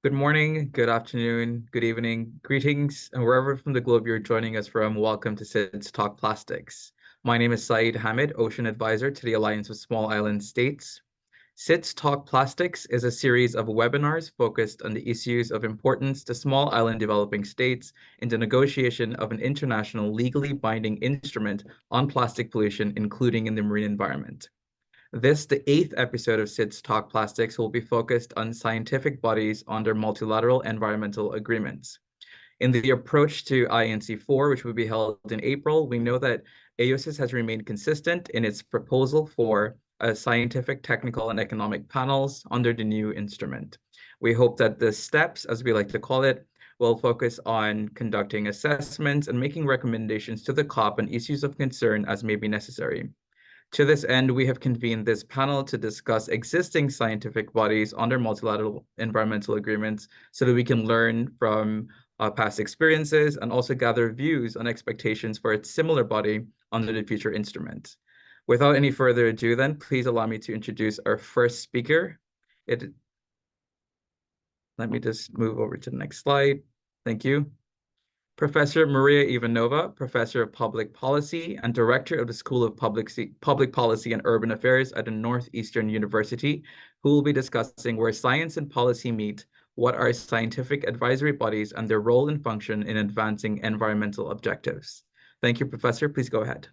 Good morning, good afternoon, good evening, greetings, and wherever from the globe you're joining us from, welcome to SIDS Talk Plastics. My name is Saeed Hamid, Ocean Advisor to the Alliance of Small Island States. SIDS Talk Plastics is a series of webinars focused on the issues of importance to small island developing states in the negotiation of an international legally binding instrument on plastic pollution, including in the marine environment. The eighth episode of SIDS Talk Plastics, will be focused on scientific bodies under multilateral environmental agreements. In the approach to INC4, which will be held in April, we know that AOSIS has remained consistent in its proposal for scientific, technical, and economic panels under the new instrument. We hope that the steps, as we like to call it, will focus on conducting assessments and making recommendations to the COP on issues of concern as may be necessary. To this end, we have convened this panel to discuss existing scientific bodies under multilateral environmental agreements so that we can learn from past experiences and also gather views on expectations for a similar body under the future instrument. Without any further ado, then, please allow me to introduce our first speaker. Let me just move over to the next slide. Thank you. Professor Maria Ivanova, Professor of Public Policy and Director of the School of Public Policy and Urban Affairs at the Northeastern University, who will be discussing where science and policy meet, what are scientific advisory bodies, and their role and function in advancing environmental objectives. Thank you, Professor. Please go ahead.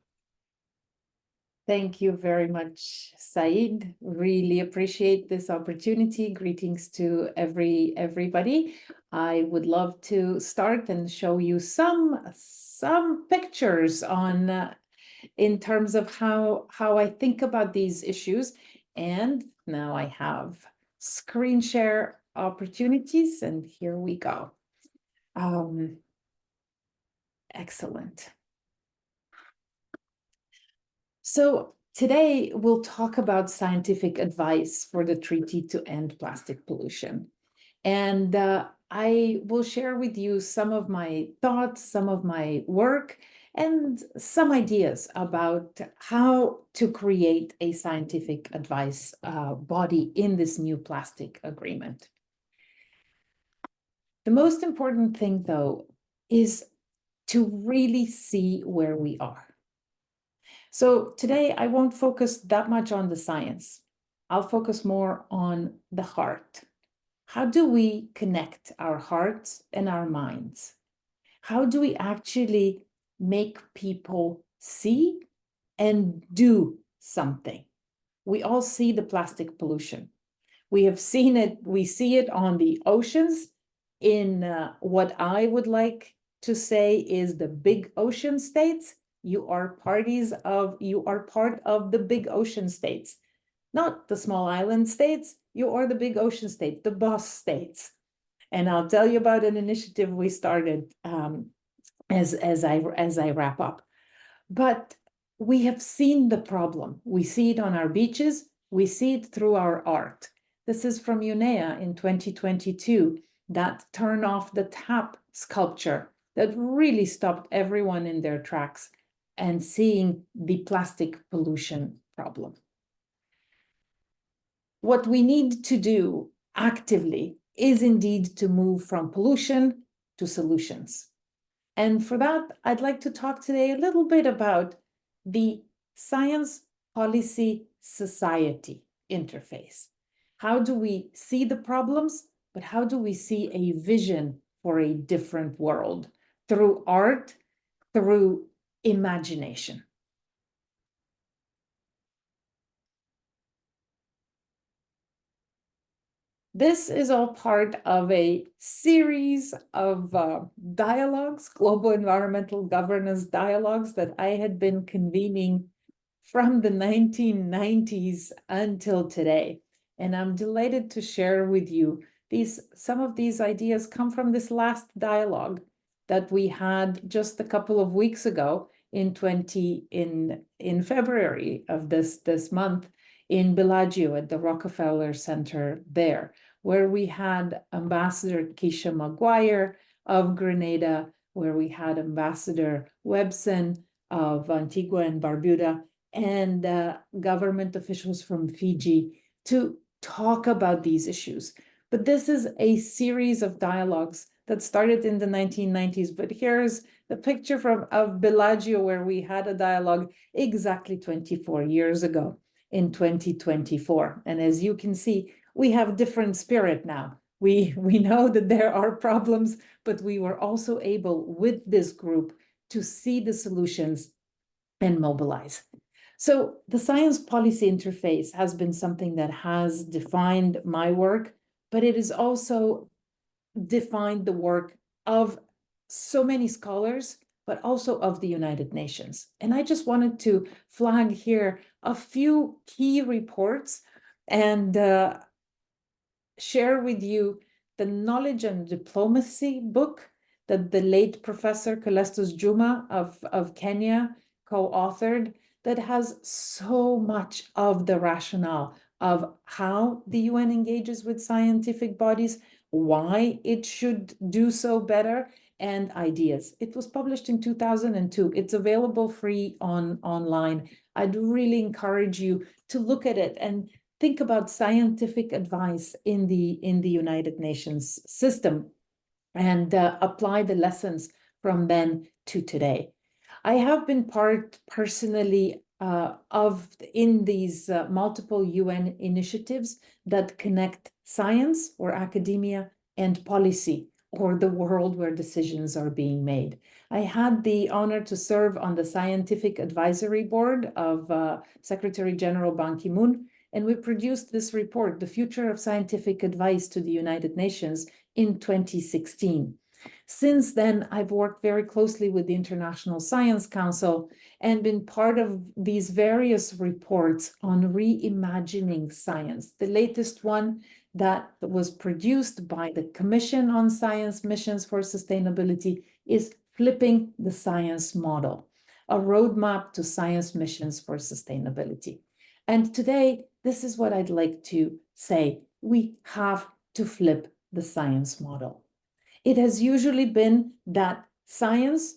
Thank you very much, Saeed. Really appreciate this opportunity. Greetings to everybody. I would love to start and show you some pictures on in terms of how I think about these issues. And now I have screen share opportunities, and here we go. Excellent. So today we'll talk about scientific advice for the treaty to end plastic pollution. And I will share with you some of my thoughts, some of my work, and some ideas about how to create a scientific advice body in this new plastic agreement. The most important thing, though, is to really see where we are. So today I won't focus that much on the science. I'll focus more on the heart. How do we connect our hearts and our minds? How do we actually make people see and do something? We all see the plastic pollution. We have seen it, we see it on the oceans in what I would like to say is the big ocean states. You are part of the big ocean states, not the small island states. You are the big ocean states, the boss states. And I'll tell you about an initiative we started as I wrap up. But we have seen the problem. We see it on our beaches. We see it through our art. This is from UNEA in 2022, that turn off the tap sculpture that really stopped everyone in their tracks and seeing the plastic pollution problem. What we need to do actively is indeed to move from pollution to solutions. And for that, I'd like to talk today a little bit about the science policy society interface. How do we see the problems, but how do we see a vision for a different world through art, through imagination? This is all part of a series of dialogues, global environmental governance dialogues that I had been convening from the 1990s until today. And I'm delighted to share with you some of these ideas come from this last dialogue that we had just a couple of weeks ago in February of this month in Bellagio at the Rockefeller Center there, where we had Ambassador Keisha Maguire of Grenada, where we had Ambassador Webson of Antigua and Barbuda, and government officials from Fiji to talk about these issues. But this is a series of dialogues that started in the 1990s. But here's the picture of Bellagio, where we had a dialogue exactly 24 years ago in 2024. And as you can see, we have different spirit now. We know that there are problems, but we were also able with this group to see the solutions and mobilize. So the science policy interface has been something that has defined my work, but it has also defined the work of so many scholars, but also of the United Nations. And I just wanted to flag here a few key reports and share with you the Knowledge and Diplomacy book that the late Professor Calestus Juma of Kenya co-authored, that has so much of the rationale of how the UN engages with scientific bodies, why it should do so better, and ideas. It was published in 2002. It's available free online. I'd really encourage you to look at it and think about scientific advice in the United Nations system and apply the lessons from then to today. I have been part personally in these multiple UN initiatives that connect science or academia and policy, or the world where decisions are being made. I had the honor to serve on the scientific advisory board of Secretary General Ban Ki-moon, and we produced this report, The Future of Scientific Advice to the United Nations, in 2016. Since then, I've worked very closely with the International Science Council and been part of these various reports on reimagining science. The latest one that was produced by the Commission on Science Missions for Sustainability is Flipping the Science Model, a roadmap to science missions for sustainability. And today, this is what I'd like to say. We have to flip the science model. It has usually been that science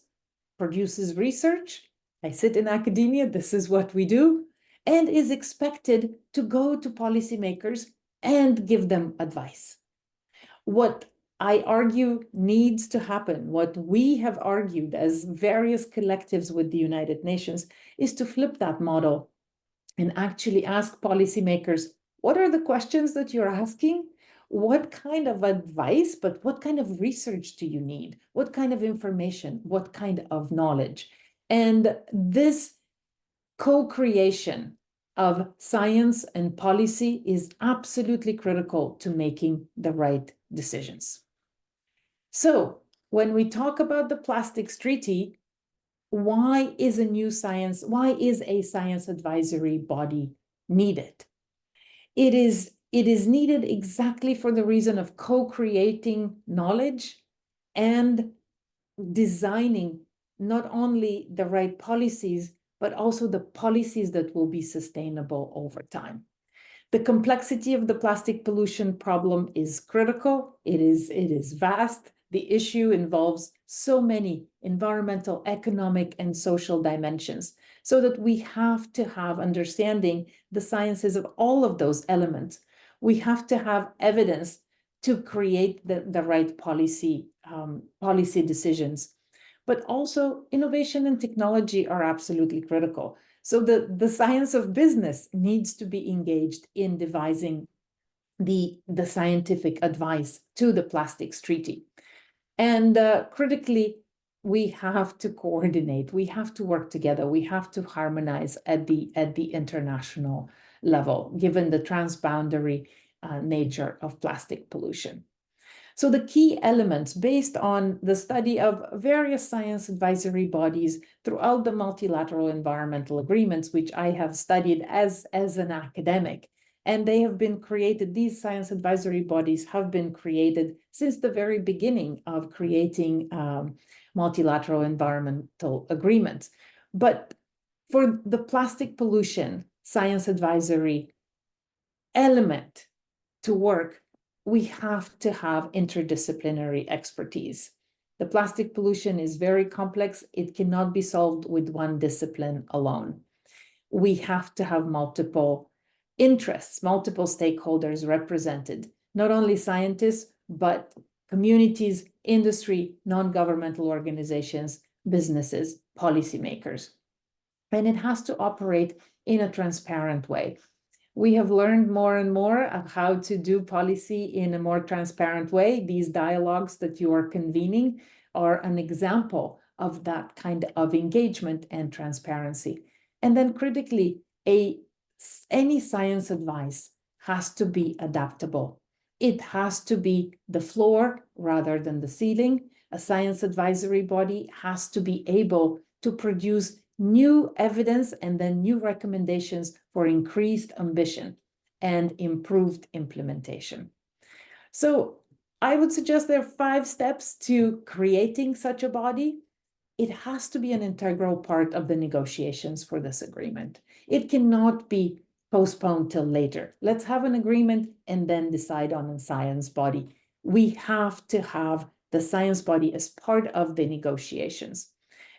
produces research. I sit in academia, this is what we do, and is expected to go to policymakers and give them advice. What I argue needs to happen, what we have argued as various collectives with the United Nations, is to flip that model and actually ask policymakers, what are the questions that you're asking? What kind of advice, but what kind of research do you need? What kind of information? What kind of knowledge? And this co-creation of science and policy is absolutely critical to making the right decisions. So when we talk about the Plastics Treaty, why is a science advisory body needed? It is needed exactly for the reason of co-creating knowledge and designing not only the right policies, but also the policies that will be sustainable over time. The complexity of the plastic pollution problem is critical. It is vast. The issue involves so many environmental, economic, and social dimensions, so that we have to have understanding the sciences of all of those elements. We have to have evidence to create the right policy decisions. But also innovation and technology are absolutely critical. So the science of business needs to be engaged in devising the scientific advice to the Plastics Treaty. And critically, we have to coordinate, we have to work together, we have to harmonize at the international level, given the transboundary nature of plastic pollution. So the key elements, based on the study of various science advisory bodies throughout the multilateral environmental agreements, which I have studied as an academic, and they have been created, these science advisory bodies have been created since the very beginning of creating multilateral environmental agreements. But for the plastic pollution science advisory element to work, we have to have interdisciplinary expertise. The plastic pollution is very complex. It cannot be solved with one discipline alone. We have to have multiple interests, multiple stakeholders represented not only scientists, but communities, industry, non-governmental organizations, businesses, policymakers. And it has to operate in a transparent way. We have learned more and more of how to do policy in a more transparent way. These dialogues that you are convening are an example of that kind of engagement and transparency. And then critically, any science advice has to be adaptable. It has to be the floor rather than the ceiling. A science advisory body has to be able to produce new evidence and then new recommendations for increased ambition and improved implementation. So I would suggest there are 5 steps to creating such a body. It has to be an integral part of the negotiations for this agreement. It cannot be postponed till later. Let's have an agreement and then decide on a science body. We have to have the science body as part of the negotiations.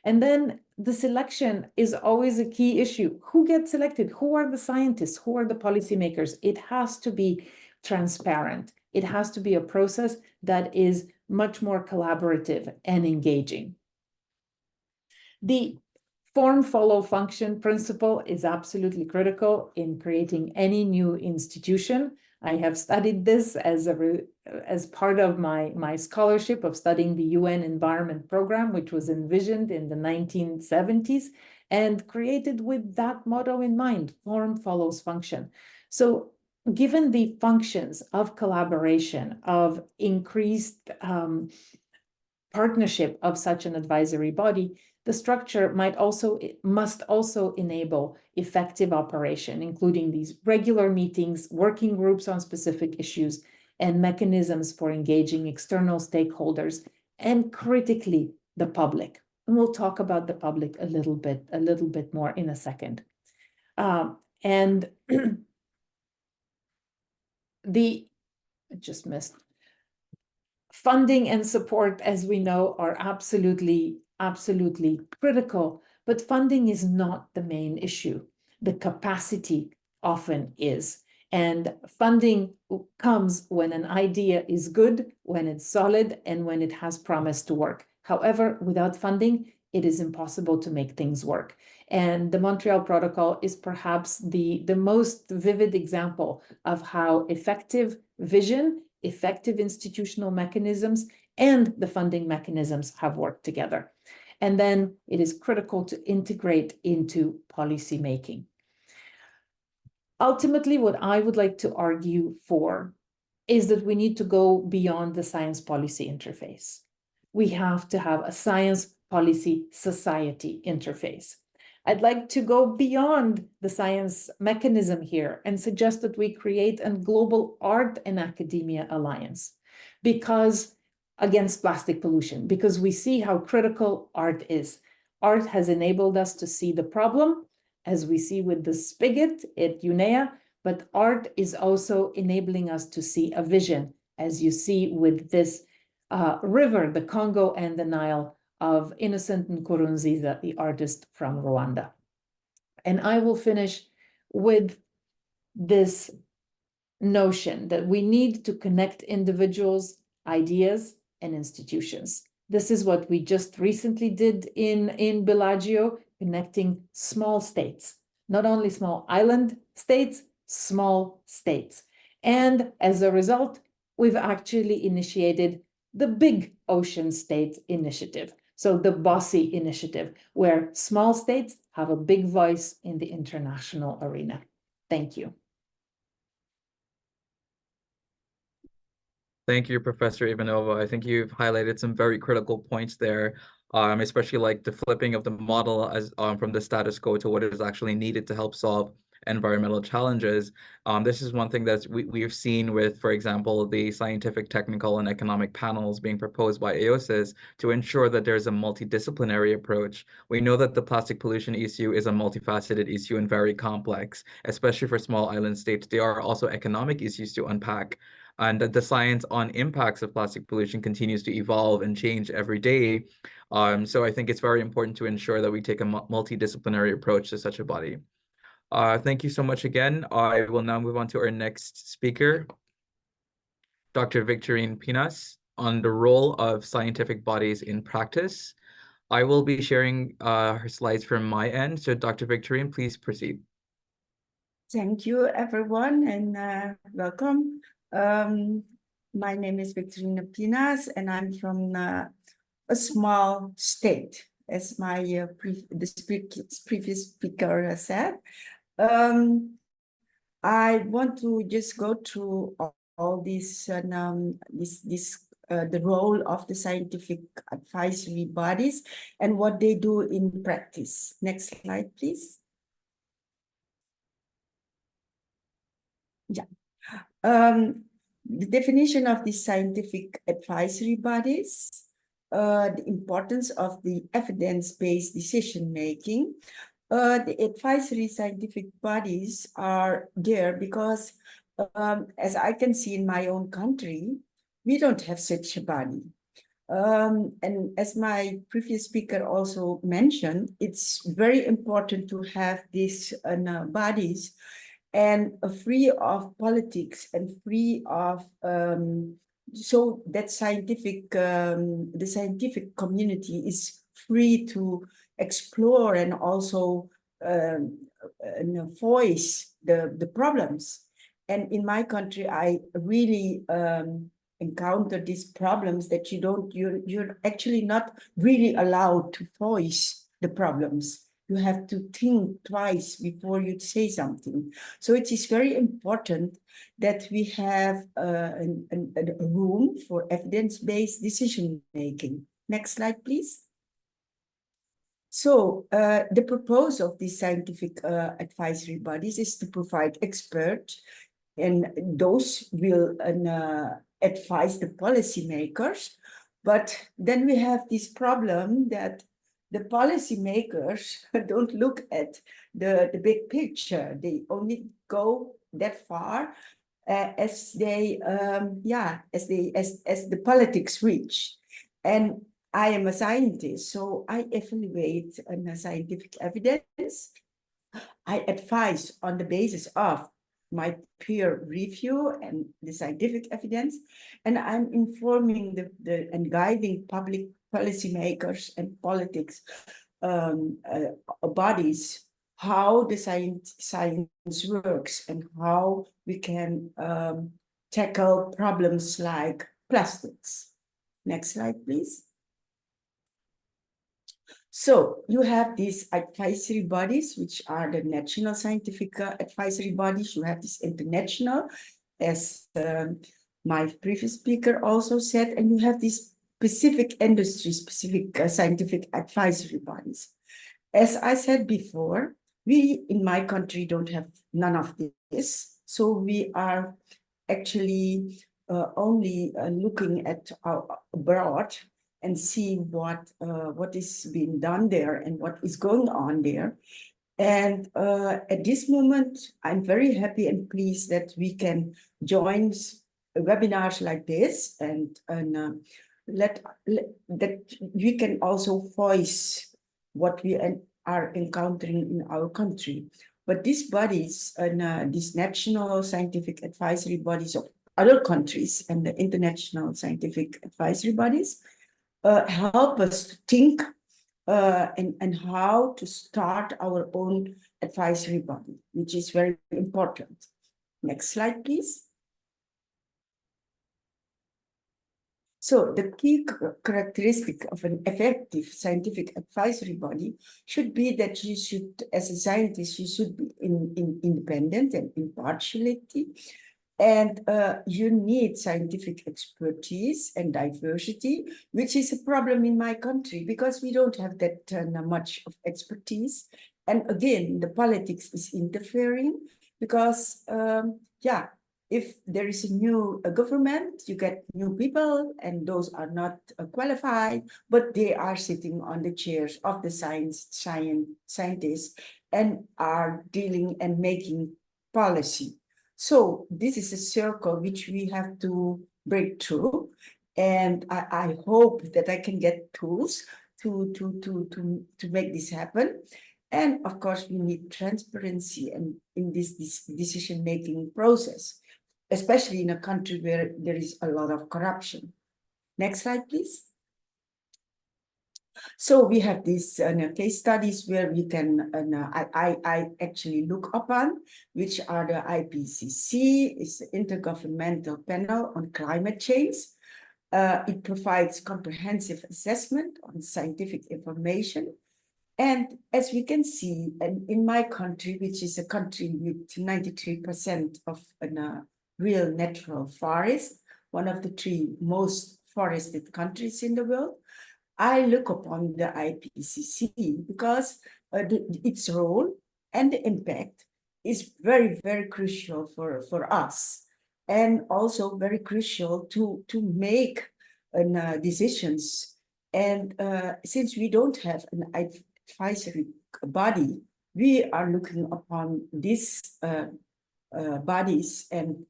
And then the selection is always a key issue. Who gets selected? Who are the scientists? Who are the policymakers? It has to be transparent. It has to be a process that is much more collaborative and engaging. The form follow function principle is absolutely critical in creating any new institution. I have studied this as part of my scholarship of studying the UN Environment Program, which was envisioned in the 1970s and created with that motto in mind: form follows function. So given the functions of collaboration, of increased partnership of such an advisory body, the structure must also enable effective operation, including these regular meetings, working groups on specific issues, and mechanisms for engaging external stakeholders, and critically, the public. And we'll talk about the public a little bit more in a second. And I just missed. Funding and support, as we know, are absolutely critical, but funding is not the main issue. The capacity often is. And funding comes when an idea is good, when it's solid, and when it has promise to work. However, without funding, it is impossible to make things work. And the Montreal Protocol is perhaps the most vivid example of how effective vision, effective institutional mechanisms, and the funding mechanisms have worked together. And then it is critical to integrate into policy making. Ultimately, what I would like to argue for is that we need to go beyond the science policy interface. We have to have a science policy society interface. I'd like to go beyond the science mechanism here and suggest that we create a global art and academia alliance against plastic pollution, because we see how critical art is. Art has enabled us to see the problem, as we see with the spigot at UNEA, but art is also enabling us to see a vision, as you see with this river, the Congo and the Nile, of Innocent Nkurunziza, the artist from Rwanda. And I will finish with this notion that we need to connect individuals, ideas, and institutions. This is what we just recently did in Bellagio, connecting small states, not only small island states, small states. And as a result, we've actually initiated the Big Ocean State Initiative. So the BOSSI initiative, where small states have a big voice in the international arena. Thank you. Thank you, Professor Ivanova. I think you've highlighted some very critical points there, especially like the flipping of the model as from the status quo to what is actually needed to help solve environmental challenges. This is one thing that we've seen with, for example, the scientific, technical, and economic panels being proposed by AOSIS to ensure that there's a multidisciplinary approach. We know that the plastic pollution issue is a multifaceted issue and very complex, especially for small island states. There are also economic issues to unpack. And the science on impacts of plastic pollution continues to evolve and change every day. So I think it's very important to ensure that we take a multidisciplinary approach to such a body. Thank you so much again. I will now move on to our next speaker. Dr. Victorine Pinas on the role of scientific bodies in practice. I will be sharing her slides from my end. So Dr. Victorine, please proceed. Thank you, everyone, and welcome. My name is Victorina Pinas, and I'm from a small state, as my previous speaker said. I want to just go through all this and the role of the scientific advisory bodies and what they do in practice. Next slide, please. Yeah. The definition of the scientific advisory bodies, the importance of the evidence-based decision-making. The advisory scientific bodies are there because, as I can see in my own country, we don't have such a body. And as my previous speaker also mentioned, it's very important to have these bodies and free of politics and free of so that the scientific community is free to explore and also voice the problems. And in my country, I really encounter these problems that you're actually not really allowed to voice the problems. You have to think twice before you say something. So it is very important that we have a room for evidence-based decision-making. Next slide, please. So the purpose of these scientific advisory bodies is to provide experts, and those will advise the policymakers. But then we have this problem that the policymakers don't look at the big picture. They only go that far as they as the politics reach. And I am a scientist, so I evaluate scientific evidence. I advise on the basis of my peer review and the scientific evidence, and I'm informing and guiding public policymakers and politics bodies how the science works and how we can tackle problems like plastics. Next slide, please. So you have these advisory bodies, which are the national scientific advisory bodies. You have this international, as my previous speaker also said, and you have these specific industry-specific scientific advisory bodies. As I said before, we in my country don't have none of this. So we are actually only looking at abroad and see what is being done there and what is going on there. And at this moment, I'm very happy and pleased that we can join webinars like this and that we can also voice what we are encountering in our country. But these bodies and these national scientific advisory bodies of other countries and the international scientific advisory bodies help us to think and how to start our own advisory body, which is very important. Next slide, please. So the key characteristic of an effective scientific advisory body should be that you should, as a scientist, you should be independent and impartiality. And you need scientific expertise and diversity, which is a problem in my country because we don't have that much of expertise. And again, the politics is interfering because, if there is a new government, you get new people, and those are not qualified, but they are sitting on the chairs of the scientists and are dealing and making policy. So this is a circle which we have to break through, and I hope that I can get tools to make this happen. And of course, we need transparency and in this decision-making process. especially in a country where there is a lot of corruption. Next slide, please. So we have these case studies where we can, I actually look upon, which are the IPCC, is the Intergovernmental Panel on Climate Change. It provides comprehensive assessment on scientific information. And as we can see, in my country, which is a country with 93% of real natural forest, one of the 3 most forested countries in the world, I look upon the IPCC because its role and the impact is very, very crucial for us, and also very crucial to make decisions. And since we don't have an advisory body, we are looking upon this bodies, and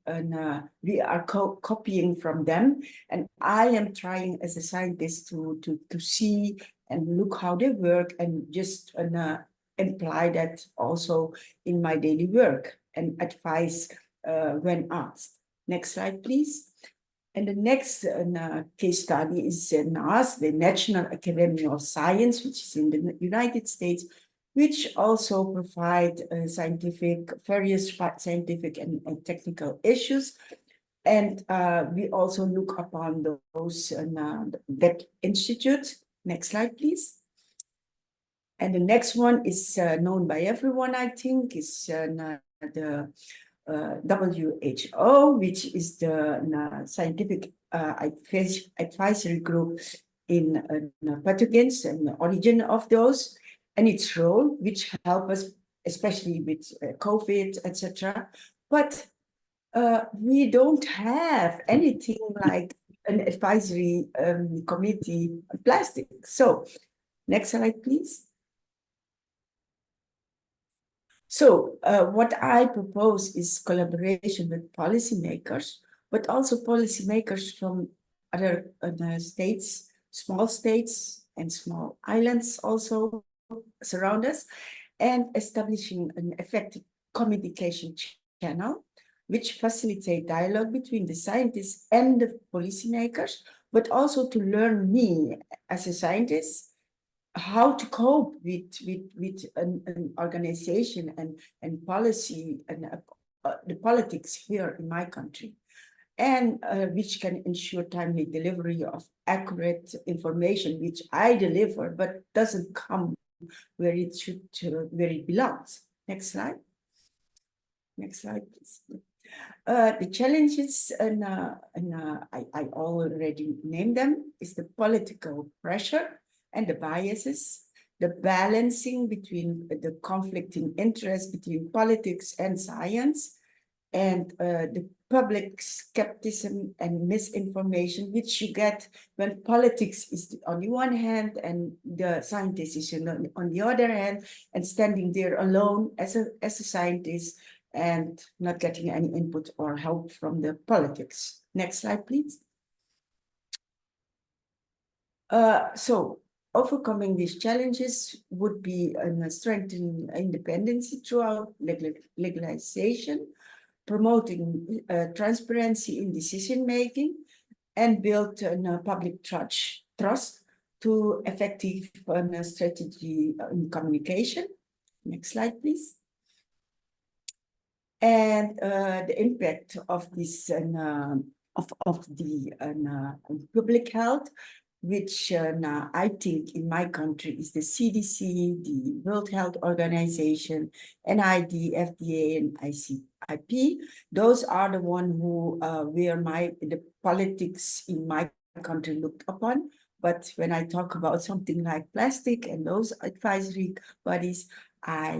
we are copying from them. And I am trying as a scientist to see and look how they work, and just imply that also in my daily work and advice when asked. Next slide, please. And the next case study is NAS, the National Academy of Science, which is in the United States, which also provide various scientific and technical issues. And we also look upon those that institute. Next slide, please. And the next one is known by everyone, I think, is the WHO, which is the scientific advisory group in pathogens and the origin of those, and its role, which help us, especially with COVID, etc. But we don't have anything like an advisory committee on plastic. So, next slide, please. So what I propose is collaboration with policymakers, but also policymakers from other states, small states and small islands also surround us, and establishing an effective communication channel, which facilitate dialogue between the scientists and the policymakers, but also to learn me as a scientist how to cope with an organization and policy and the politics here in my country, and which can ensure timely delivery of accurate information, which I deliver, but doesn't come where it should, where it belongs. Next slide. Next slide, please. The challenges, and I already named them, is the political pressure and the biases, the balancing between the conflicting interests between politics and science, and the public skepticism and misinformation, which you get when politics is on the one hand and the scientist is on the other hand, and standing there alone as a scientist and not getting any input or help from the politics. Next slide, please. So overcoming these challenges would be strengthening independence throughout legalization, promoting transparency in decision-making, and build public trust to effective strategy in communication. Next slide, please. And the impact of this of the public health, which I think in my country is the CDC, the World Health Organization, NID, FDA, and ICIP. Those are the ones who where the politics in my country looked upon. But when I talk about something like plastic and those advisory bodies, I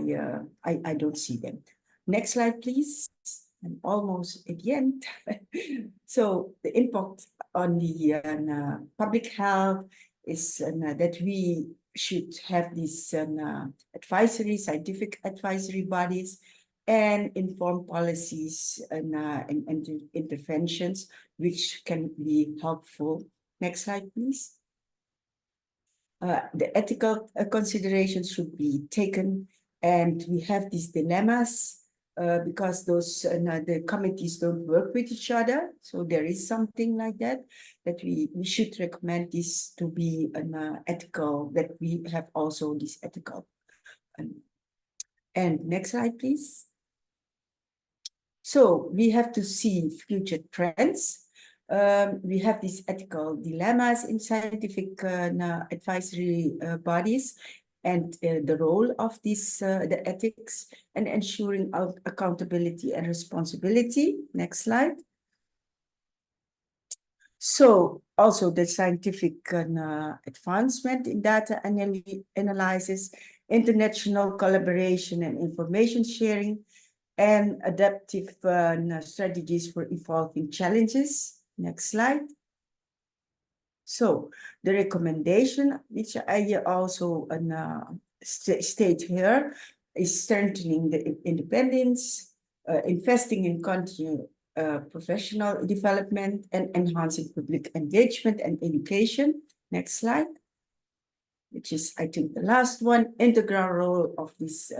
don't see them. Next slide, please. I'm almost at the end. So the impact on the public health is that we should have these scientific advisory bodies, and inform policies and interventions which can be helpful. Next slide, please. The ethical considerations should be taken, and we have these dilemmas because those the committees don't work with each other. So there is something like that we should recommend this to be an ethical, that we have also this ethical. And next slide, please. So we have to see future trends. We have these ethical dilemmas in scientific advisory bodies, and the role of this, the ethics, and ensuring accountability and responsibility. Next slide. So also the scientific advancement in data analysis, international collaboration and information sharing, and adaptive strategies for evolving challenges. Next slide. So the recommendation, which I also state here, is strengthening the independence, investing in continued professional development, and enhancing public engagement and education. Next slide. Which is, I think, the last one. Integral role of these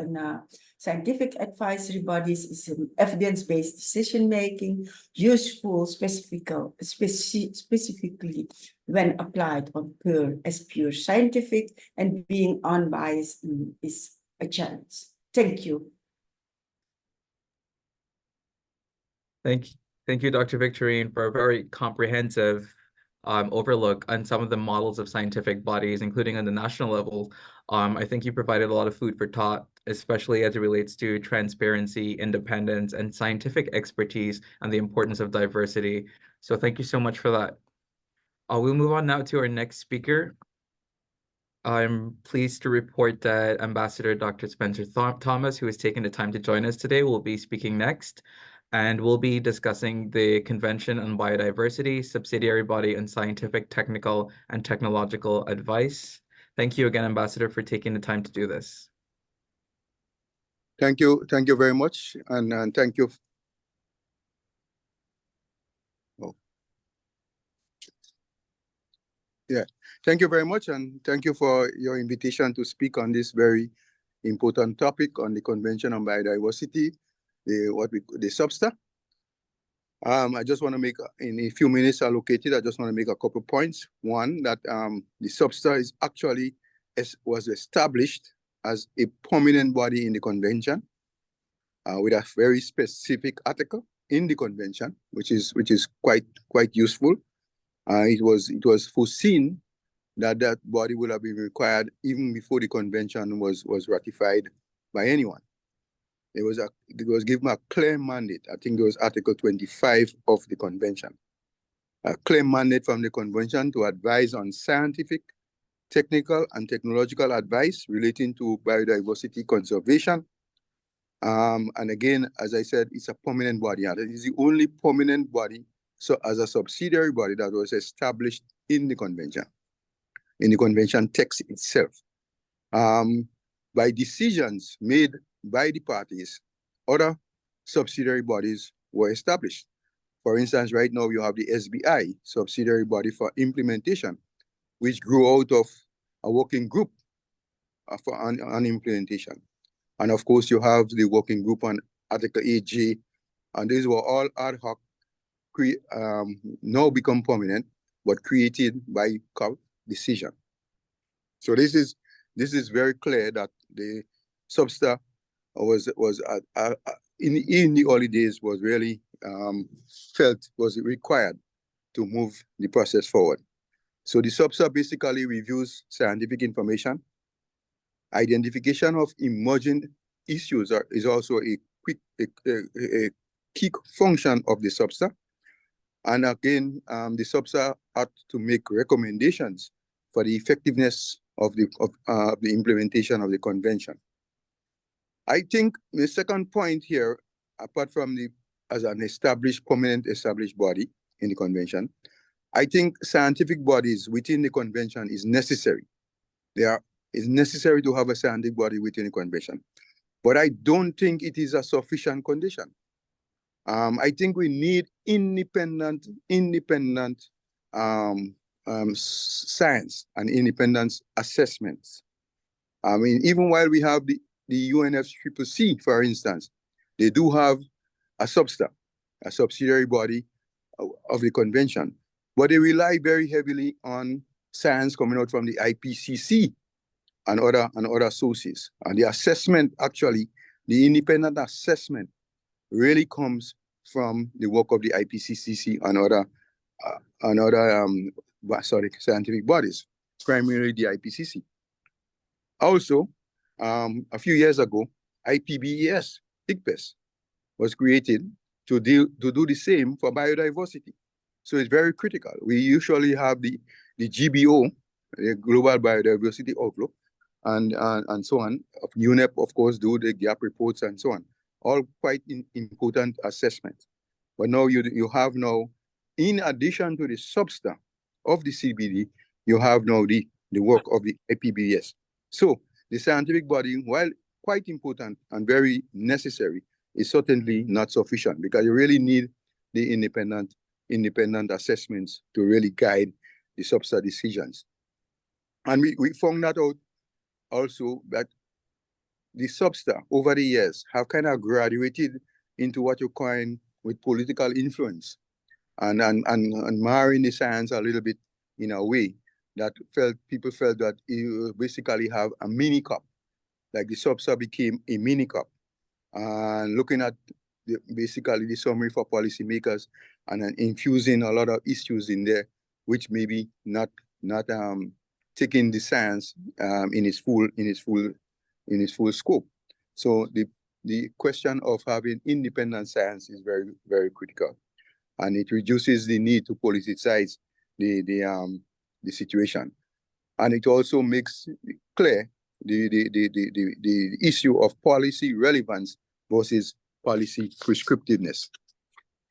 scientific advisory bodies is evidence-based decision-making, useful specifically when applied on pure scientific, and being unbiased is a challenge. Thank you. Thank you, Dr. Victorine, for a very comprehensive overlook on some of the models of scientific bodies, including on the national level. I think you provided a lot of food for thought, especially as it relates to transparency, independence, and scientific expertise, and the importance of diversity. So thank you so much for that. We'll move on now to our next speaker. I'm pleased to report that Ambassador Dr. Spencer Thomas, who has taken the time to join us today, will be speaking next. And we'll be discussing the Convention on Biodiversity, subsidiary body, and scientific, technical, and technological advice. Thank you again, Ambassador, for taking the time to do this. Thank you very much, and thank you. Oh. Yeah, thank you very much, and thank you for your invitation to speak on this very important topic on the Convention on Biodiversity, the SUBSTA. I just want to make, in a few minutes allocated, I just want to make a couple points. One, that the SUBSTA is actually was established as a permanent body in the convention with a very specific article in the convention, which is quite useful. It was foreseen that body would have been required even before the convention was ratified by anyone. It was given a clear mandate. I think it was Article 25 of the convention. A clear mandate from the convention to advise on scientific, technical, and technological advice relating to biodiversity conservation. And again, as I said, it's a permanent body. And it is the only permanent body, so as a subsidiary body, that was established in the convention text itself. By decisions made by the parties, other subsidiary bodies were established. For instance, right now you have the SBI, subsidiary body for implementation, which grew out of a working group on implementation. And of course, you have the working group on Article 8G, and these were all ad hoc, now become permanent, but created by decision. So this is very clear that the SUBSTA was in the early days was really felt was required to move the process forward. So the SUBSTA basically reviews scientific information. Identification of emerging issues is also a key function of the SUBSTA. And again, the SUBSTA ought to make recommendations for the effectiveness of the implementation of the convention. I think the second point here, apart from as an permanent established body in the convention, I think scientific bodies within the convention is necessary. It's necessary to have a scientific body within the convention, but I don't think it is a sufficient condition. I think we need independent science and independent assessments. I mean, even while we have the UNFCCC, for instance, they do have a substa, a subsidiary body of the convention, but they rely very heavily on science coming out from the IPCC and other sources. And the assessment, actually, the independent assessment really comes from the work of the IPCC and other scientific bodies, primarily the IPCC. Also, a few years ago, IPBES, ICPES, was created to do the same for biodiversity. So it's very critical. We usually have the GBO, the Global Biodiversity Outlook, and so on. UNEP, of course, do the gap reports and so on. All quite important assessments. But now you have now, in addition to the substance of the CBD, you have now the work of the IPBES. So the scientific body, while quite important and very necessary, is certainly not sufficient, because you really need the independent assessments to really guide the substance decisions. And we found that out also, that the substance over the years have kind of graduated into what you coin with political influence and marring the science a little bit in a way that people felt that you basically have a mini cup, like the substance became a mini cup. And looking at basically the summary for policymakers and then infusing a lot of issues in there, which maybe not taking the science in its full scope. So the question of having independent science is very, very critical, and it reduces the need to politicize the situation, and it also makes clear the issue of policy relevance versus policy prescriptiveness.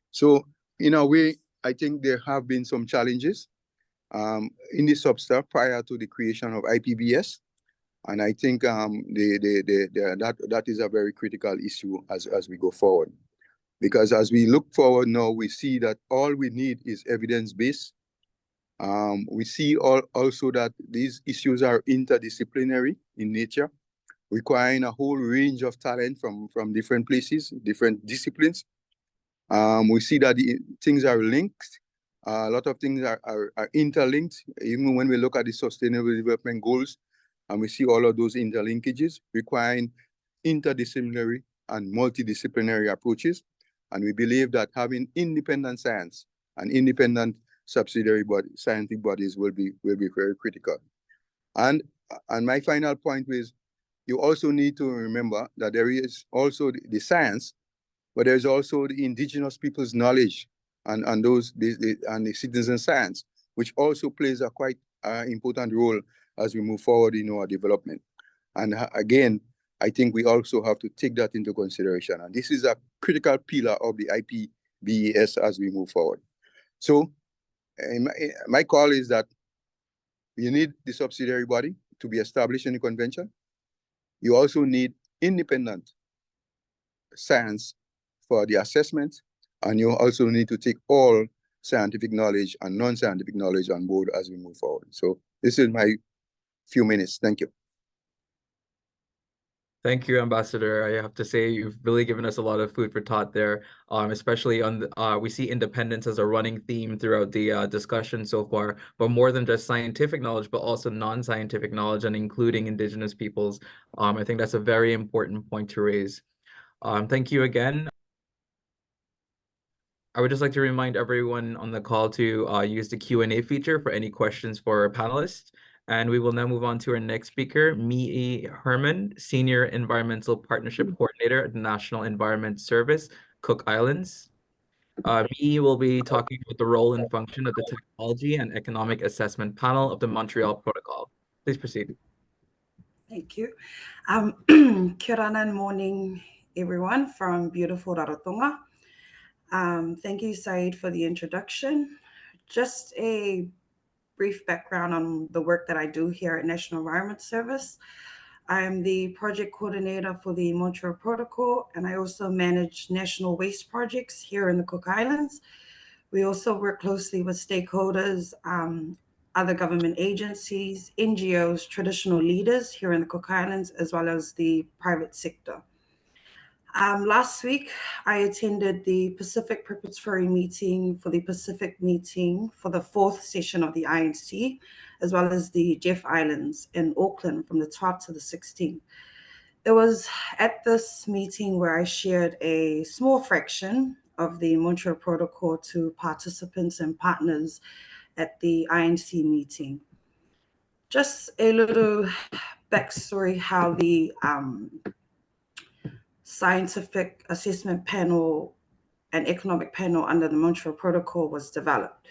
So in a way, I think there have been some challenges in the substance prior to the creation of IPBES. And I think that is a very critical issue as we go forward. Because as we look forward now, we see that all we need is evidence-based. We see also that these issues are interdisciplinary in nature, requiring a whole range of talent from different places, different disciplines. We see that things are linked. A lot of things are interlinked, even when we look at the Sustainable Development Goals, and we see all of those interlinkages requiring interdisciplinary and multidisciplinary approaches. And we believe that having independent science and independent subsidiary scientific bodies will be very critical. And my final point is, you also need to remember that there is also the science, but there's also the indigenous people's knowledge and the citizen science, which also plays a quite important role as we move forward in our development. And again, I think we also have to take that into consideration. And this is a critical pillar of the IPBES as we move forward. So my call is that you need the subsidiary body to be established in the convention. You also need independent science for the assessment, and you also need to take all scientific knowledge and non-scientific knowledge on board as we move forward. So this is my few minutes. Thank you. Thank you, Ambassador. I have to say, you've really given us a lot of food for thought there, especially on we see independence as a running theme throughout the discussion so far, but more than just scientific knowledge, but also non-scientific knowledge and including indigenous peoples. I think that's a very important point to raise. Thank you again. I would just like to remind everyone on the call to use the Q&A feature for any questions for our panelists. And we will now move on to our next speaker, Mii Herman, Senior Environmental Partnership Coordinator at the National Environment Service, Cook Islands. Mii will be talking about the role and function of the Technology and Economic Assessment Panel of the Montreal Protocol. Please proceed. Thank you. Kia ora and morning, everyone from beautiful Rarotonga. Thank you, Said, for the introduction. Just a brief background on the work that I do here at National Environment Service. I am the project coordinator for the Montreal Protocol, and I also manage national waste projects here in the Cook Islands. We also work closely with stakeholders, other government agencies, NGOs, traditional leaders here in the Cook Islands, as well as the private sector. Last week, I attended the Pacific Preparatory Meeting for the Pacific Meeting for the 4th session of the INC, as well as the Jeff Islands in Auckland from the 12th to the 16th. It was at this meeting where I shared a small fraction of the Montreal Protocol to participants and partners at the INC meeting. Just a little backstory how the scientific assessment panel and economic panel under the Montreal Protocol was developed.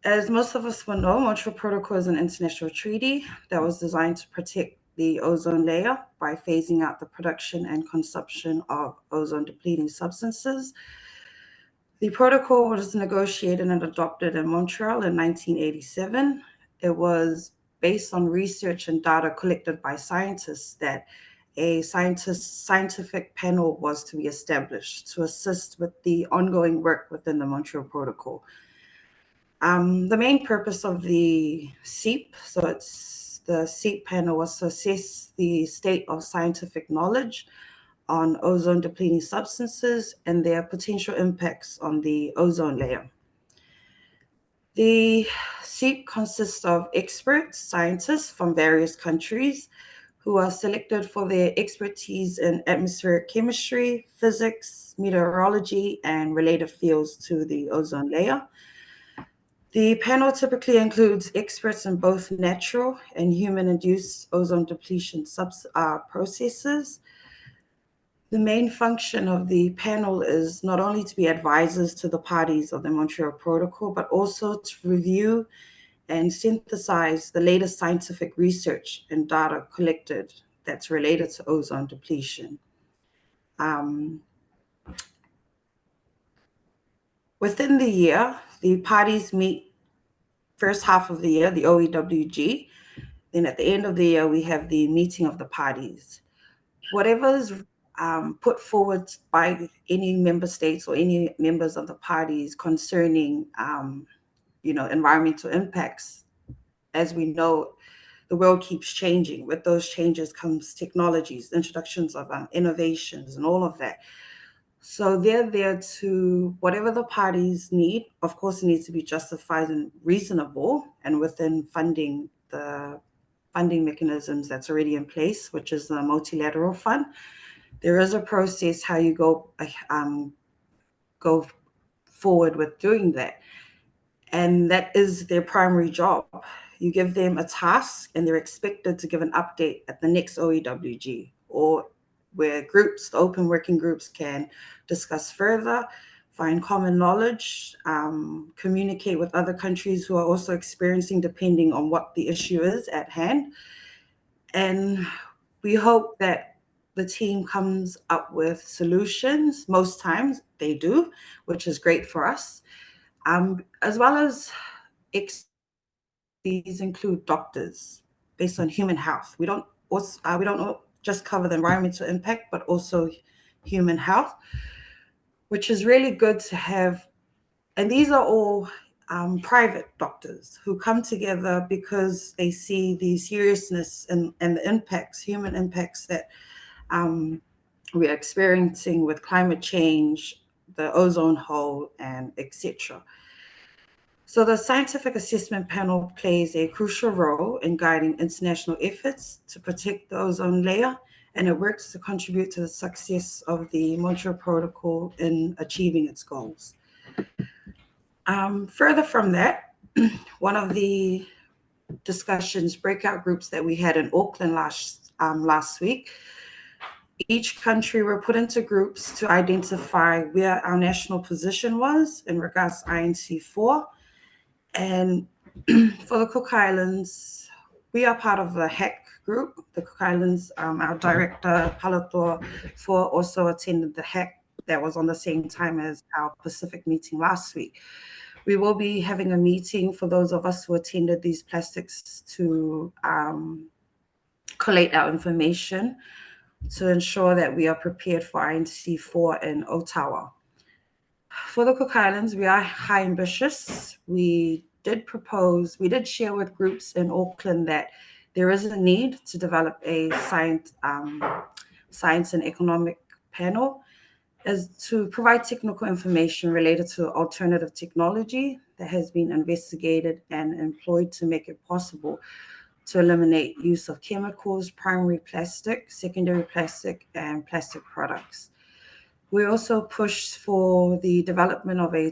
As most of us will know, Montreal Protocol is an international treaty that was designed to protect the ozone layer by phasing out the production and consumption of ozone-depleting substances. The protocol was negotiated and adopted in Montreal in 1987. It was based on research and data collected by scientists that a scientific panel was to be established to assist with the ongoing work within the Montreal Protocol. The main purpose of the SEEP, so it's the SEEP panel, was to assess the state of scientific knowledge on ozone depleting substances and their potential impacts on the ozone layer. The SEEP consists of experts, scientists from various countries who are selected for their expertise in atmospheric chemistry, physics, meteorology, and related fields to the ozone layer. The panel typically includes experts in both natural and human-induced ozone depletion processes. The main function of the panel is not only to be advisors to the parties of the Montreal Protocol, but also to review and synthesize the latest scientific research and data collected that's related to ozone depletion. Within the year, the parties meet first half of the year, the OEWG. Then at the end of the year, we have the meeting of the parties. Whatever is put forward by any member states or any members of the parties concerning, environmental impacts, as we know, the world keeps changing. With those changes comes technologies, introductions of innovations and all of that. So they're there to, whatever the parties need, of course, it needs to be justified and reasonable and within the funding mechanisms that's already in place, which is the Multilateral Fund. There is a process how you go forward with doing that. And that is their primary job. You give them a task and they're expected to give an update at the next OEWG, or where groups, the open working groups, can discuss further, find common knowledge, communicate with other countries who are also experiencing, depending on what the issue is at hand. And we hope that the team comes up with solutions. Most times they do, which is great for us. As well as these include doctors based on human health. We don't just cover the environmental impact, but also human health, which is really good to have. And these are all private doctors who come together because they see the seriousness and the impacts, human impacts that we are experiencing with climate change, the ozone hole, and etc. So the Scientific Assessment Panel plays a crucial role in guiding international efforts to protect the ozone layer, and it works to contribute to the success of the Montreal Protocol in achieving its goals. Further from that, one of the discussions, breakout groups that we had in Auckland last week, each country were put into groups to identify where our national position was in regards to INC 4. And for the Cook Islands, we are part of the HEC group. The Cook Islands, our director, Palator, also attended the HEC that was on the same time as our Pacific meeting last week. We will be having a meeting for those of us who attended these plastics to collate our information to ensure that we are prepared for INC 4 in Ottawa. For the Cook Islands, we are high ambitious. We did share with groups in Auckland that there is a need to develop a science and economic panel is to provide technical information related to alternative technology that has been investigated and employed to make it possible to eliminate use of chemicals, primary plastic, secondary plastic, and plastic products. We also pushed for the development of a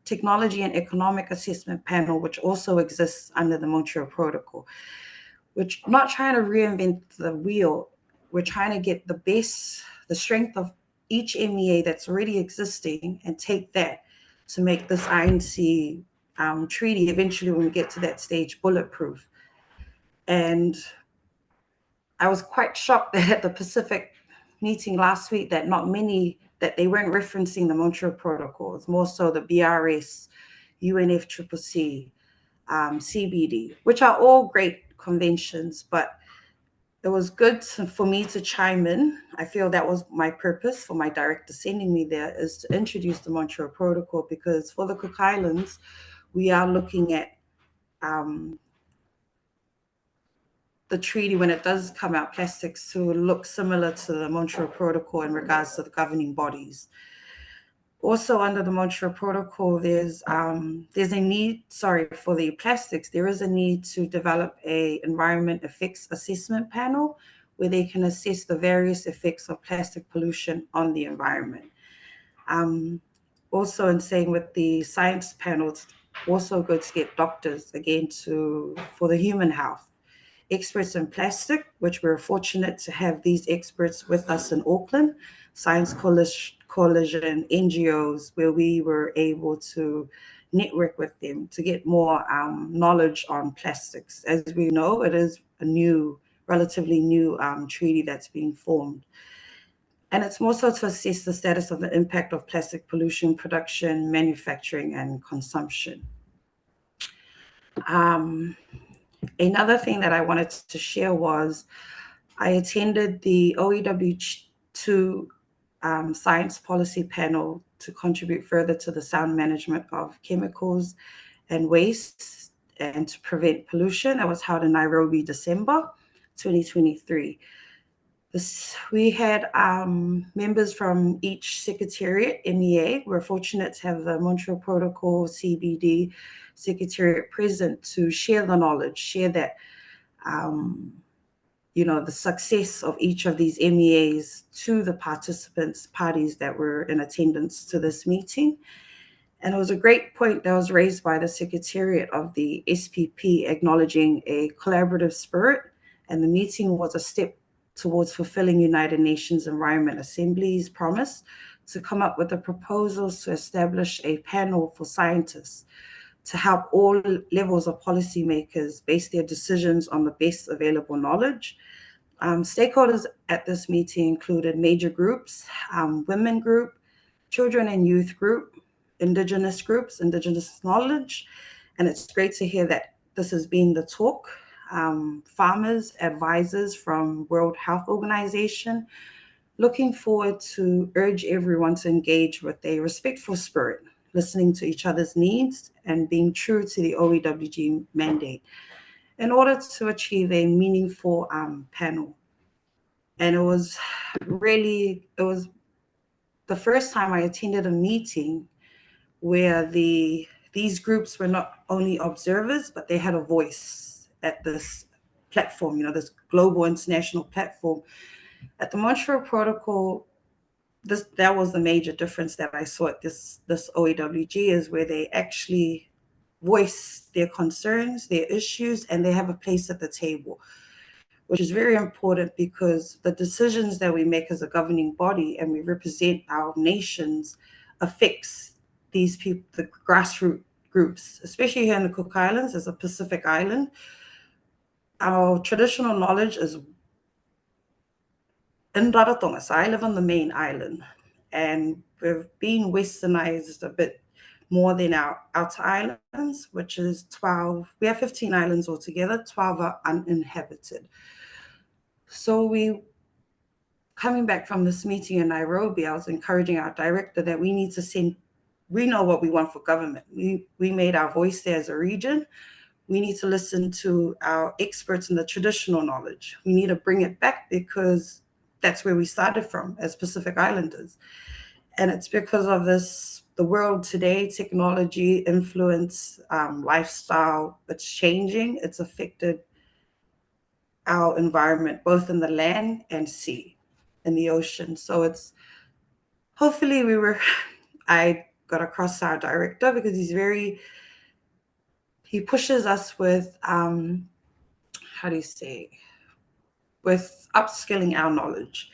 technology and economic assessment panel, which also exists under the Montreal Protocol. We're not trying to reinvent the wheel. We're trying to get the strength of each MEA that's already existing and take that to make this INC treaty eventually, when we get to that stage, bulletproof. And I was quite shocked that at the Pacific meeting last week that that they weren't referencing the Montreal Protocol. It's more so the BRS, UNFCCC, CBD, which are all great conventions, but it was good for me to chime in. I feel that was my purpose for my director sending me there, is to introduce the Montreal Protocol, because for the Cook Islands, we are looking at the treaty, when it does come out, plastics to look similar to the Montreal Protocol in regards to the governing bodies. Also, under the Montreal Protocol, there's a need, for the plastics, there is a need to develop a environment effects assessment panel where they can assess the various effects of plastic pollution on the environment. Also, in saying with the science panel, it's also good to get doctors, again, for the human health. Experts in plastic, which we're fortunate to have these experts with us in Auckland, Science Coalition, NGOs, where we were able to network with them to get more knowledge on plastics. As we know, it is a relatively new treaty that's being formed. And it's more so to assess the status of the impact of plastic pollution, production, manufacturing, and consumption. Another thing that I wanted to share was I attended the OEW2 science policy panel to contribute further to the sound management of chemicals and waste and to prevent pollution. That was held in Nairobi, December 2023. We had members from each secretariat, MEA. We're fortunate to have the Montreal Protocol, CBD secretariat present to share the knowledge, share that, the success of each of these MEAs to the parties that were in attendance to this meeting. And it was a great point that was raised by the secretariat of the SPP, acknowledging a collaborative spirit. And the meeting was a step towards fulfilling United Nations Environment Assembly's promise to come up with the proposals to establish a panel for scientists to help all levels of policymakers base their decisions on the best available knowledge. Stakeholders at this meeting included major groups, women group, children and youth group, Indigenous groups, Indigenous knowledge. And it's great to hear that this has been the talk. Farmers, advisors from World Health Organization, looking forward to urge everyone to engage with a respectful spirit, listening to each other's needs and being true to the OEWG mandate in order to achieve a meaningful panel. And it was the first time I attended a meeting where these groups were not only observers, but they had a voice at this platform, this global international platform. At the Montreal Protocol, that was the major difference that I saw at this OEWG, is where they actually voice their concerns, their issues, and they have a place at the table, which is very important because the decisions that we make as a governing body and we represent our nations affects these people, the grassroots groups, especially here in the Cook Islands as a Pacific island. Our traditional knowledge is in Rarotonga, so I live on the main island, and we've been westernized a bit more than our outer islands, which is 12. We have 15 islands altogether, 12 are uninhabited. So coming back from this meeting in Nairobi, I was encouraging our director that we need to we know what we want for government. We made our voice there as a region. we need to listen to our experts in the traditional knowledge. We need to bring it back because that's where we started from as Pacific Islanders. And it's because of this, the world today, technology, influence, lifestyle, it's changing. It's affected our environment, both in the land and sea, in the ocean. So it's, hopefully I got across our director because he pushes us with, how do you say, with upskilling our knowledge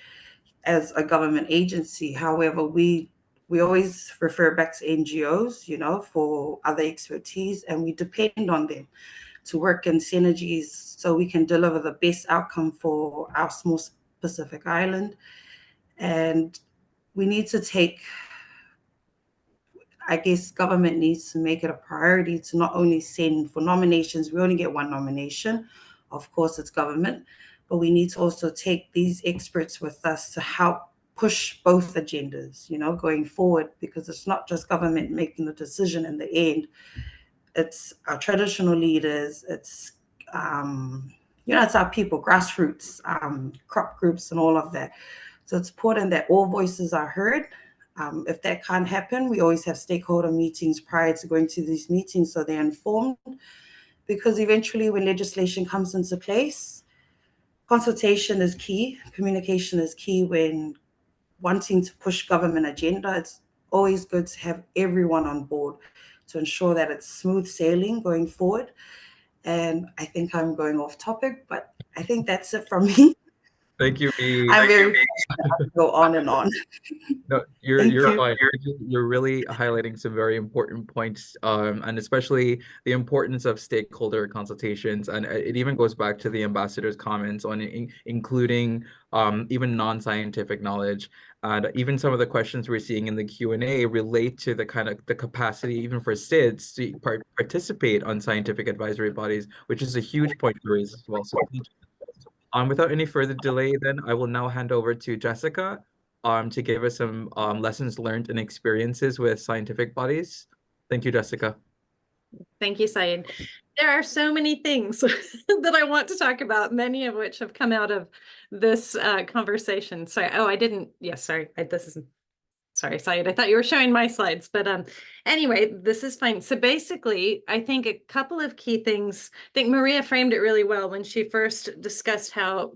as a government agency. However, we always refer back to NGOs, you know, for other expertise, and we depend on them to work in synergies so we can deliver the best outcome for our small Pacific Island. And we need to take, I guess government needs to make it a priority to not only send for nominations, we only get one nomination, of course it's government, but we need to also take these experts with us to help push both agendas, you know, going forward, because it's not just government making the decision in the end, it's our traditional leaders, it's, you know, it's our people, grassroots, crop groups and all of that. So it's important that all voices are heard. If that can't happen, we always have stakeholder meetings prior to going to these meetings so they're informed, because eventually when legislation comes into place, consultation is key, communication is key when wanting to push government agenda. It's always good to have everyone on board to ensure that it's smooth sailing going forward. And I think I'm going off topic, but I think that's it from me. Thank you, B. I'm very passionate to go on and on. No, you're Thank you're you. fine. You're really highlighting some very important points, and especially the importance of stakeholder consultations. And it even goes back to the ambassador's comments on including even non-scientific knowledge. And even some of the questions we're seeing in the Q&A relate to the kind of the capacity even for SIDS to participate on scientific advisory bodies, which is a huge point to raise as well. So thank you. Without any further delay, then I will now hand over to Jessica to give us some lessons learned and experiences with scientific bodies. Thank you, Jessica. Thank you, Said. There are so many things that I want to talk about, many of which have come out of this conversation. So, oh, I didn't, yes, sorry, this is, sorry, Said, I thought you were showing my slides, but anyway, this is fine. So basically, I think a couple of key things, I think Maria framed it really well when she first discussed how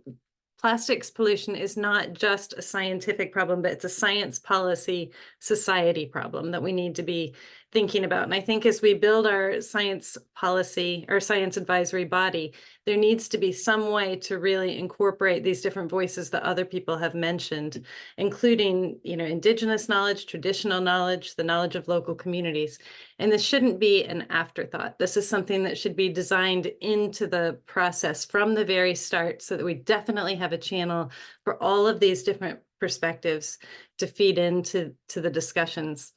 plastics pollution is not just a scientific problem, but it's a science policy society problem that we need to be thinking about. And I think as we build our science policy or science advisory body, there needs to be some way to really incorporate these different voices that other people have mentioned, including, you know, indigenous knowledge, traditional knowledge, the knowledge of local communities. And this shouldn't be an afterthought. This is something that should be designed into the process from the very start so that we definitely have a channel for all of these different perspectives to feed into the discussions.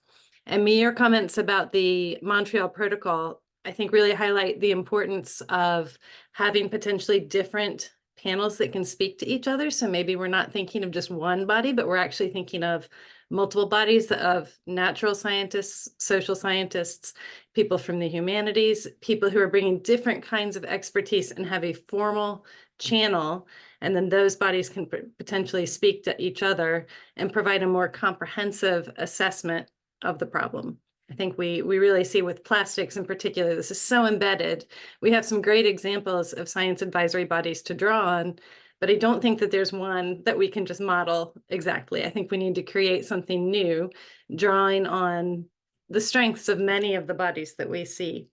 And your comments about the Montreal Protocol, I think really highlight the importance of having potentially different panels that can speak to each other. So maybe we're not thinking of just one body, but we're actually thinking of multiple bodies of natural scientists, social scientists, people from the humanities, people who are bringing different kinds of expertise and have a formal channel. And then those bodies can potentially speak to each other and provide a more comprehensive assessment of the problem. I think we really see with plastics in particular, this is so embedded. We have some great examples of science advisory bodies to draw on, but I don't think that there's one that we can just model exactly. I think we need to create something new, drawing on the strengths of many of the bodies that we see.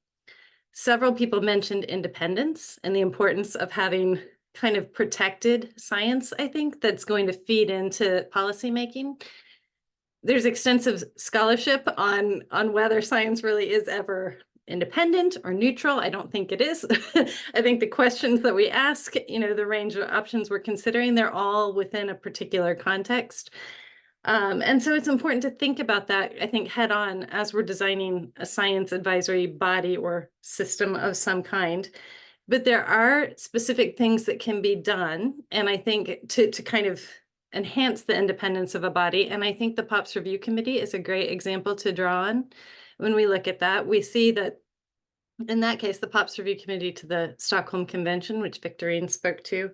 Several people mentioned independence and the importance of having kind of protected science, I think, that's going to feed into policymaking. There's extensive scholarship on whether science really is ever independent or neutral. I don't think it is. I think the questions that we ask, you know, the range of options we're considering, they're all within a particular context. And so it's important to think about that, I think, head on as we're designing a science advisory body or system of some kind. But there are specific things that can be done, and I think to kind of enhance the independence of a body. And I think the POPs Review Committee is a great example to draw on. When we look at that, we see that in that case, the POPs Review Committee to the Stockholm Convention, which Victorine spoke to,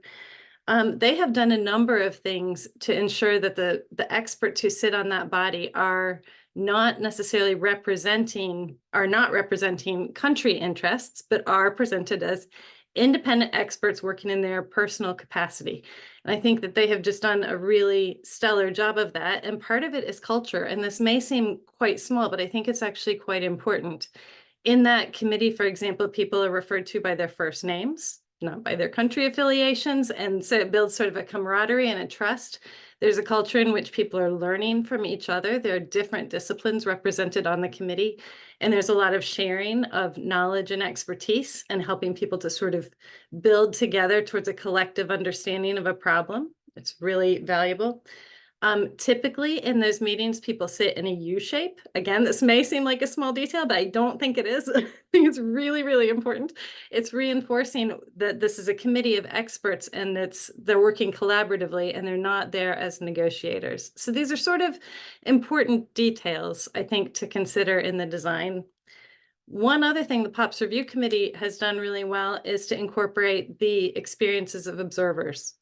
they have done a number of things to ensure that the experts who sit on that body are not necessarily representing country interests, but are presented as independent experts working in their personal capacity. And I think that they have just done a really stellar job of that. And part of it is culture. And this may seem quite small, but I think it's actually quite important. In that committee, for example, people are referred to by their first names, not by their country affiliations. And so it builds sort of a camaraderie and a trust. There's a culture in which people are learning from each other. There are different disciplines represented on the committee. And there's a lot of sharing of knowledge and expertise and helping people to sort of build together towards a collective understanding of a problem. It's really valuable. Typically in those meetings, people sit in a U shape. Again, this may seem like a small detail, but I don't think it is. I think it's really, really important. It's reinforcing that this is a committee of experts and they're working collaboratively and they're not there as negotiators. So these are sort of important details, I think, to consider in the design. One other thing the POPs Review Committee has done really well is to incorporate the experiences of observers.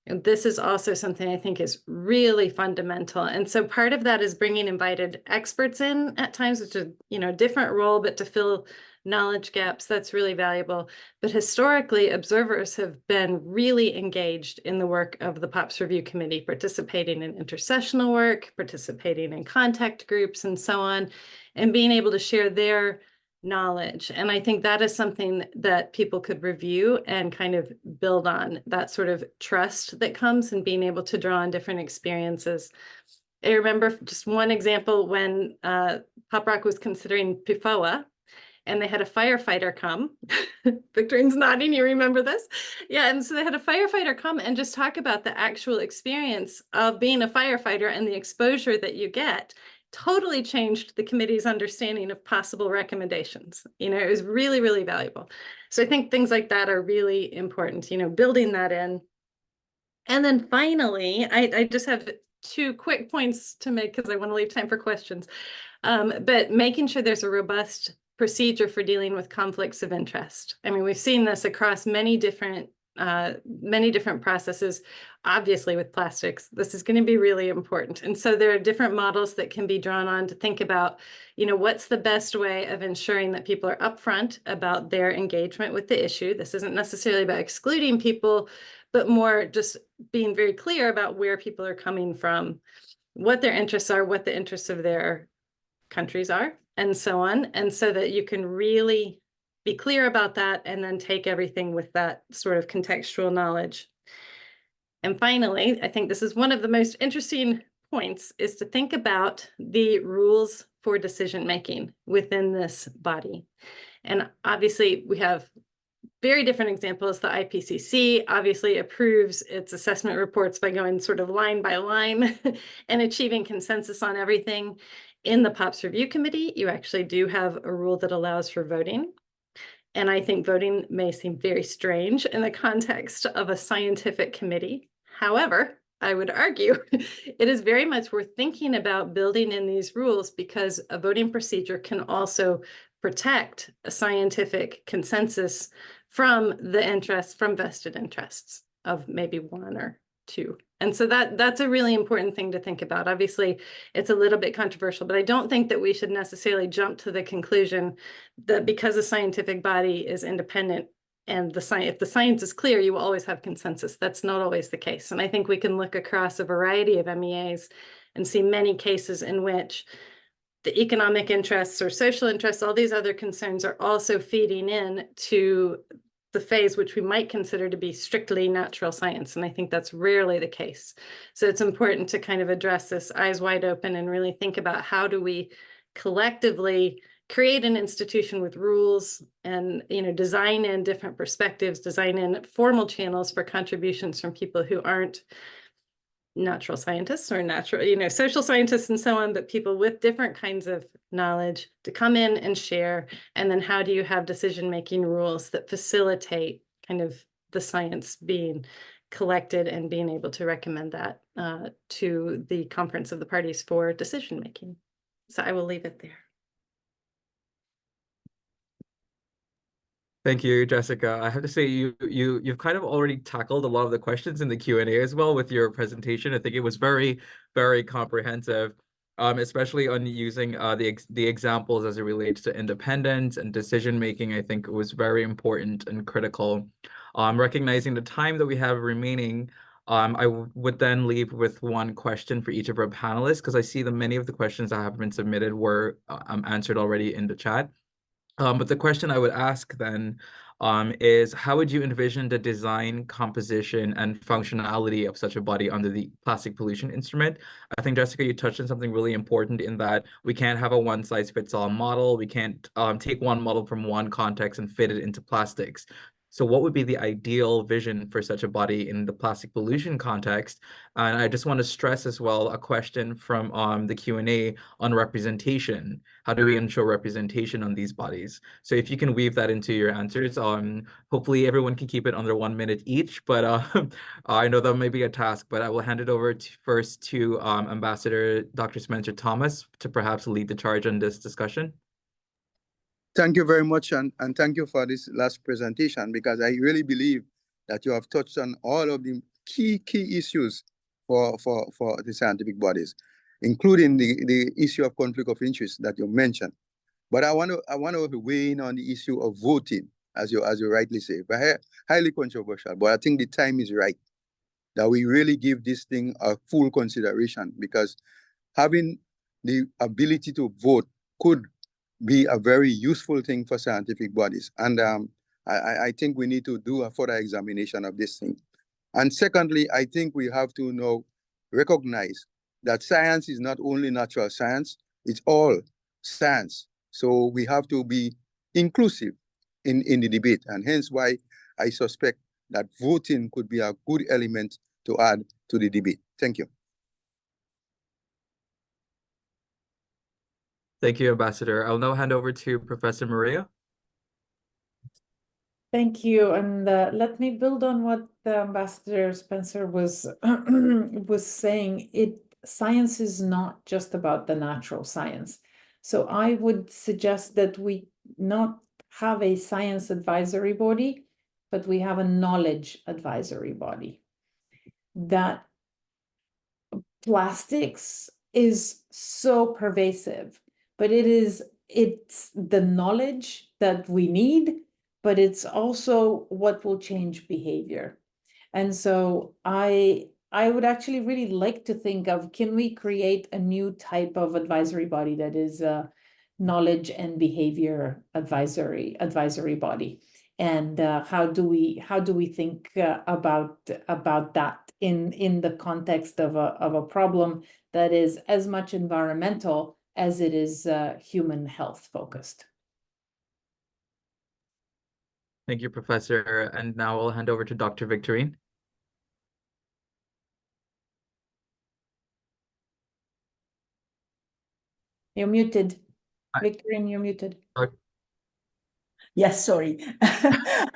And this is also something I think is really fundamental. And so part of that is bringing invited experts in at times, which is, a different role, but to fill knowledge gaps, that's really valuable. But historically, observers have been really engaged in the work of the POPs Review Committee, participating in intercessional work, participating in contact groups, and so on, and being able to share their knowledge. And I think that is something that people could review and kind of build on, that sort of trust that comes and being able to draw on different experiences. I remember just one example when Pop Rock was considering PFOA and they had a firefighter come. Victorine's nodding, you remember this? Yeah, and so they had a firefighter come and just talk about the actual experience of being a firefighter and the exposure that you get. Totally changed the committee's understanding of possible recommendations. It was really, really valuable. So I think things like that are really important, building that in. And then finally, I just have 2 quick points to make because I want to leave time for questions. But making sure there's a robust procedure for dealing with conflicts of interest. I mean, we've seen this across many different processes. Obviously with plastics, this is going to be really important. And so there are different models that can be drawn on to think about, what's the best way of ensuring that people are upfront about their engagement with the issue. This isn't necessarily about excluding people, but more just being very clear about where people are coming from, what their interests are, what the interests of their countries are, and so on. And so that you can really be clear about that and then take everything with that sort of contextual knowledge. And finally, I think this is one of the most interesting points, is to think about the rules for decision-making within this body. And obviously we have very different examples. The IPCC obviously approves its assessment reports by going sort of line by line and achieving consensus on everything. In the POPs Review Committee, you actually do have a rule that allows for voting. And I think voting may seem very strange in the context of a scientific committee. However, I would argue it is very much worth thinking about building in these rules, because a voting procedure can also protect a scientific consensus from vested interests of maybe 1 or 2. And so that's a really important thing to think about. Obviously, it's a little bit controversial, but I don't think that we should necessarily jump to the conclusion that because a scientific body is independent and if the science is clear, you will always have consensus. That's not always the case. And I think we can look across a variety of MEAs and see many cases in which the economic interests or social interests, all these other concerns are also feeding in to the phase which we might consider to be strictly natural science. And I think that's rarely the case. So it's important to kind of address this eyes wide open and really think about how do we collectively create an institution with rules and, design in different perspectives, design in formal channels for contributions from people who aren't natural scientists or social scientists and so on, but people with different kinds of knowledge to come in and share. And then how do you have decision-making rules that facilitate kind of the science being collected and being able to recommend that to the conference of the parties for decision-making. So I will leave it there. Thank you, Jessica. I have to say you've kind of already tackled a lot of the questions in the Q&A as well with your presentation. I think it was very, very comprehensive, especially on using the examples as it relates to independence and decision making. I think it was very important and critical. Recognizing the time that we have remaining, would then leave with one question for each of our panelists, because I see that many of the questions that have been submitted were answered already in the chat. But the question I would ask then is, how would you envision the design, composition, and functionality of such a body under the plastic pollution instrument? I think, Jessica, you touched on something really important in that we can't have a one-size-fits-all model. We can't take one model from one context and fit it into plastics. So what would be the ideal vision for such a body in the plastic pollution context? And I just want to stress as well a question from the Q&A on representation. How do we ensure representation on these bodies? So if you can weave that into your answers, hopefully everyone can keep it under 1 minute each, but I know that may be a task, but I will hand it over first to Ambassador Dr. Spencer Thomas to perhaps lead the charge on this discussion. Thank you very much, and thank you for this last presentation, because I really believe that you have touched on all of the key issues for the scientific bodies, including the issue of conflict of interest that you mentioned. But I want to weigh in on the issue of voting, as you rightly say, but highly controversial. But I think the time is right that we really give this thing a full consideration, because having the ability to vote could be a very useful thing for scientific bodies. And I think we need to do a further examination of this thing. And secondly, I think we have to now recognize that science is not only natural science, it's all science. So we have to be inclusive in the debate, and hence why I suspect that voting could be a good element to add to the debate. Thank you. Thank you, Ambassador. I'll now hand over to Professor Maria. Thank you, and let me build on what Ambassador Spencer was saying. Science is not just about the natural science. So I would suggest that we not have a science advisory body, but we have a knowledge advisory body. That plastics is so pervasive, but it's the knowledge that we need, but it's also what will change behavior. And so I would actually really like to think of, can we create a new type of advisory body that is a knowledge and behavior advisory body? And how do we think about that in the context of a problem that is as much environmental as it is human health focused? Thank you, Professor. And now I'll hand over to Dr. Victorine. You're muted. Victorine, you're muted. Yes, sorry.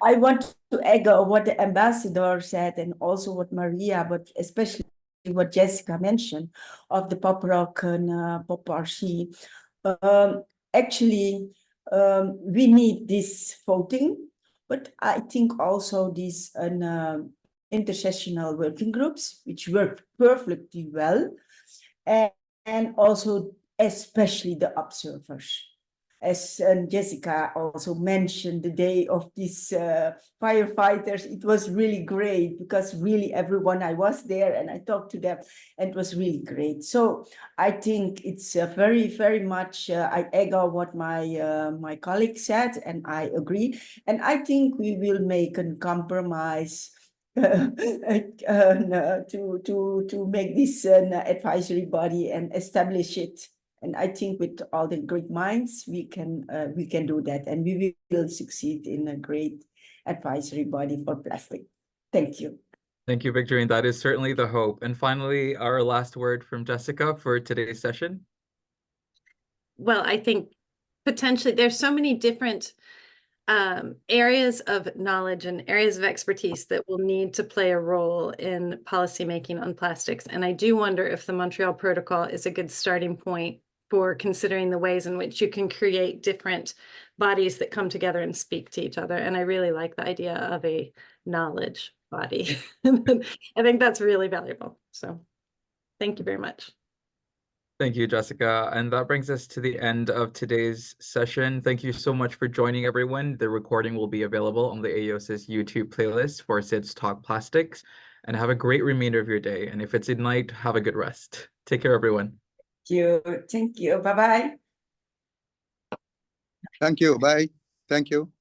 I want to echo what the ambassador said, and also what Maria, but especially what Jessica mentioned of the pop rock and pop RC. Actually, we need this voting, but I think also these intersessional working groups, which work perfectly well, and also especially the observers. As Jessica also mentioned, the day of these firefighters, it was really great, because really everyone, I was there and I talked to them, and it was really great. So I think it's very, very much, I echo what my colleague said, and I agree. And I think we will make a compromise to make this an advisory body and establish it. And I think with all the great minds, we can do that, and we will succeed in a great advisory body for plastic. Thank you. Thank you, Victorine. That is certainly the hope. And finally, our last word from Jessica for today's session. Well, I think potentially there's so many different areas of knowledge and areas of expertise that will need to play a role in policymaking on plastics. And I do wonder if the Montreal Protocol is a good starting point for considering the ways in which you can create different bodies that come together and speak to each other. And I really like the idea of a knowledge body. I think that's really valuable. So thank you very much. Thank you, Jessica. And that brings us to the end of today's session. Thank you so much for joining, everyone. The recording will be available on the AOSIS YouTube playlist for SIDS Talk Plastics. And have a great remainder of your day. And if it's at night, have a good rest. Take care, everyone. Thank you. Bye-bye. Thank you. Bye. Thank you.